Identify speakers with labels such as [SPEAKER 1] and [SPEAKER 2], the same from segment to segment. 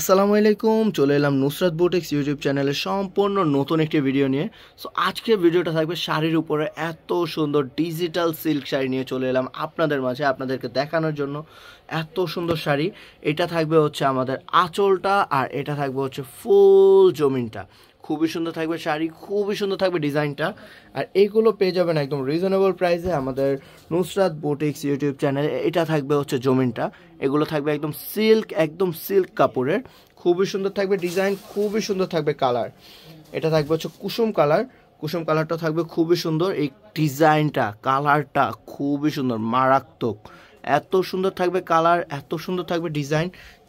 [SPEAKER 1] আসসালামু আলাইকুম, চলে এলাম নুসরাত বুটিক্স ইউটিউব চ্যানেলে সম্পূর্ণ নতুন একটি ভিডিও নিয়ে। সো আজকের ভিডিওটা থাকবে শাড়ির উপরে। এত সুন্দর ডিজিটাল সিল্ক শাড়ি নিয়ে চলে এলাম আপনাদের মাঝে, আপনাদেরকে দেখানোর জন্য। এত সুন্দর শাড়ি, এটা থাকবে হচ্ছে আমাদের আঁচলটা, আর এটা থাকবে হচ্ছে ফুল জমিনটা। খুবই সুন্দর থাকবে শাড়ি, খুবই সুন্দর থাকবে ডিজাইনটা। আর এইগুলো পেয়ে যাবেন একদম রিজনেবল প্রাইসে আমাদের নুসরাত বুটিক্স ইউটিউব চ্যানেলে। এটা থাকবে হচ্ছে জমিনটা, এগুলো থাকবে একদম সিল্ক কাপড়ের। খুবই সুন্দর থাকবে ডিজাইন, খুবই সুন্দর থাকবে কালার। এটা থাকবে হচ্ছে কুসুম কালার, কুসুম কালারটা থাকবে খুবই সুন্দর। এই ডিজাইনটা, কালারটা খুবই সুন্দর, মারাত্মক। এত সুন্দর থাকবে কালার, এত সুন্দর থাকবে ডিজাইন,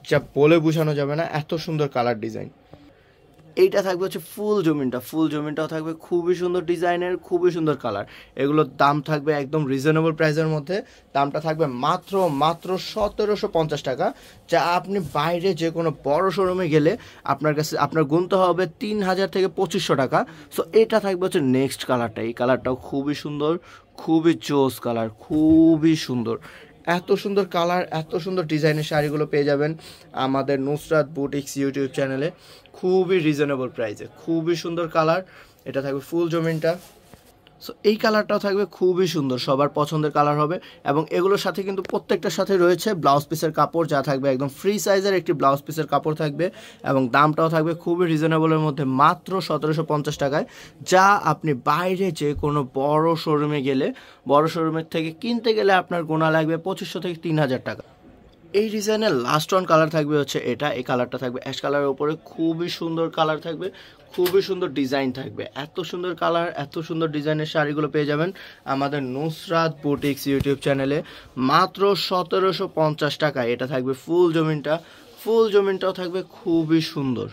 [SPEAKER 1] যা বলে বোঝানো যাবে না, এত সুন্দর কালার ডিজাইন। এইটা থাকবে হচ্ছে ফুল জমিনটা, ফুল জমিনটাও থাকবে খুবই সুন্দর ডিজাইনের, খুবই সুন্দর কালার। এগুলোর দাম থাকবে একদম রিজনেবল প্রাইসের মধ্যে। দামটা থাকবে মাত্র 1750 টাকা, যা আপনি বাইরে যে কোনো বড় শোরুমে গেলে আপনার গুনতে হবে 3000 থেকে 2500 টাকা। সো এটা থাকবে হচ্ছে নেক্সট কালারটা। এই কালারটাও খুবই সুন্দর, খুবই জোস কালার, খুবই সুন্দর। এত সুন্দর কালার, এত সুন্দর ডিজাইনের শাড়িগুলো পেয়ে যাবেন আমাদের নুসরাত বুটিক্স ইউটিউব চ্যানেলে, খুবই রিজনেবল প্রাইসে। খুবই সুন্দর কালার, এটা থাকবে ফুল জমিনটা। সো এই কালারটাও থাকবে খুবই সুন্দর, সবার পছন্দের কালার হবে। এবং এগুলোর সাথে কিন্তু প্রত্যেকটার সাথে রয়েছে ব্লাউজ পিসের কাপড়, যা থাকবে একদম ফ্রি সাইজের একটি ব্লাউজ পিসের কাপড় থাকবে। এবং দামটাও থাকবে খুবই রিজনেবলের মধ্যে, মাত্র 1750 টাকায়, যা আপনি বাইরে যে কোনো বড় শোরুমে গেলে, বড় শোরুমের থেকে কিনতে গেলে আপনার গোনা লাগবে 2500 থেকে 3000 টাকা। এই ডিজাইনের লাস্ট ওয়ান কালার থাকবে হচ্ছে এটা। এই কালারটা থাকবে অ্যাশ কালারের উপরে, খুবই সুন্দর কালার থাকবে, খুবই সুন্দর ডিজাইন থাকবে। এত সুন্দর কালার, এত সুন্দর ডিজাইনের শাড়িগুলো পেয়ে যাবেন আমাদের নুসরাত বুটিক্স ইউটিউব চ্যানেলে মাত্র 1750 টাকায়। এটা থাকবে ফুল জমিনটা, ফুল জমিনটাও থাকবে খুবই সুন্দর।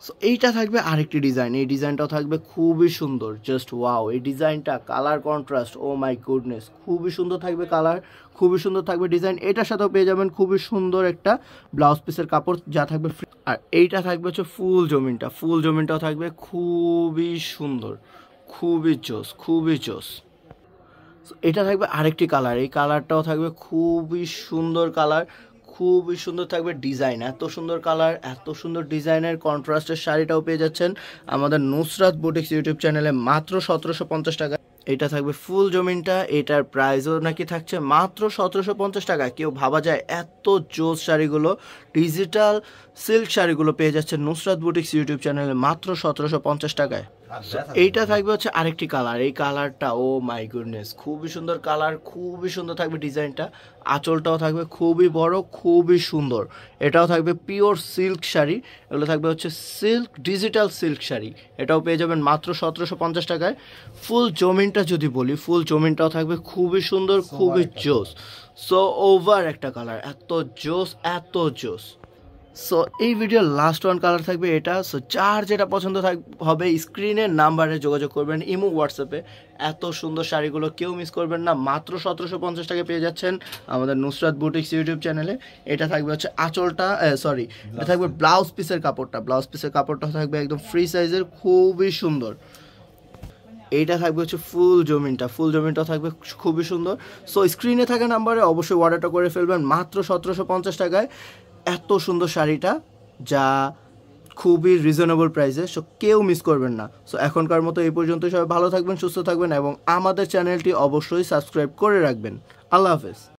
[SPEAKER 1] সো এইটা থাকবে আরেকটি ডিজাইন, এই ডিজাইনটাও থাকবে খুবই সুন্দর, জাস্ট ওয়াও। এই ডিজাইনটা, colour contrast, oh my goodness, খুবই সুন্দর থাকবে কালার, খুবই সুন্দর থাকবে ডিজাইন। এটার সাথেও পেয়ে যাবেন খুবই সুন্দর একটা ব্লাউজ পিসের কাপড়, যা থাকবে ফ্রি। আর এইটা থাকবে হচ্ছে ফুল জমিনটা, ফুল জমিনটাও থাকবে খুবই সুন্দর, খুবই জোস, খুবই জোস। এটা থাকবে আরেকটি কালার, এই কালারটাও থাকবে খুবই সুন্দর কালার, খুবই সুন্দর থাকবে ডিজাইন। এত সুন্দর কালার, এত সুন্দর ডিজাইনের কন্ট্রাস্টের শাড়িটাও পেয়ে যাচ্ছেন আমাদের নুসরাত বুটিক্স ইউটিউব চ্যানেলে মাত্র 1750 টাকা। এটা থাকবে ফুল জমিনটা, এটার প্রাইসও নাকি থাকছে মাত্র 1750 টাকা। কেউ ভাবা যায় এত জোস শাড়িগুলো, ডিজিটাল সিল্ক শাড়িগুলো পেয়ে যাচ্ছে নুসরাত বুটিক্স ইউটিউব চ্যানেলে মাত্র 1750 টাকায়। এইটা থাকবে হচ্ছে আরেকটি কালার, এই কালারটা, ও মাই গুডনেস, খুবই সুন্দর কালার, খুবই সুন্দর থাকবে ডিজাইনটা। আঁচলটাও থাকবে খুবই বড়, খুবই সুন্দর। এটাও থাকবে পিওর সিল্ক শাড়ি, এগুলো থাকবে হচ্ছে সিল্ক, ডিজিটাল সিল্ক শাড়ি। এটাও পেয়ে যাবেন মাত্র 1750 টাকায়। ফুল জমিনটা যদি বলি, ফুল জমিনটাও থাকবে খুবই সুন্দর, খুবই জোস। সো ওভার একটা কালার, এত জোস, এত জোস। সো এই ভিডিওর লাস্ট ওয়ান কালার থাকবে এটা। সো যার যেটা পছন্দ হবে স্ক্রিনের নাম্বারে যোগাযোগ করবেন, ইমো হোয়াটসঅ্যাপে। এত সুন্দর শাড়িগুলো কেউ মিস করবেন না, মাত্র 1750 টাকা পেয়ে যাচ্ছেন আমাদের নুসরাত বুটিক্স ইউটিউব চ্যানেলে। এটা থাকবে হচ্ছে আঁচলটা, সরি, এটা থাকবে ব্লাউজ পিসের কাপড়টা, ব্লাউজ পিসের কাপড়টা থাকবে একদম ফ্রি সাইজের, খুবই সুন্দর। এইটা থাকবে হচ্ছে ফুল জমিনটা, ফুল জমিনটা থাকবে খুবই সুন্দর। সো স্ক্রিনে থাকা নাম্বারে অবশ্যই অর্ডারটা করে ফেলবেন মাত্র 1750 টাকায়। এত সুন্দর শাড়িটা, যা খুবই রিজনেবল প্রাইসে, সো কেউ মিস করবেন না। সো এখনকার মতো এই পর্যন্ত, সবাই ভালো থাকবেন, সুস্থ থাকবেন এবং আমাদের চ্যানেলটি অবশ্যই সাবস্ক্রাইব করে রাখবেন। আল্লাহ হাফেজ।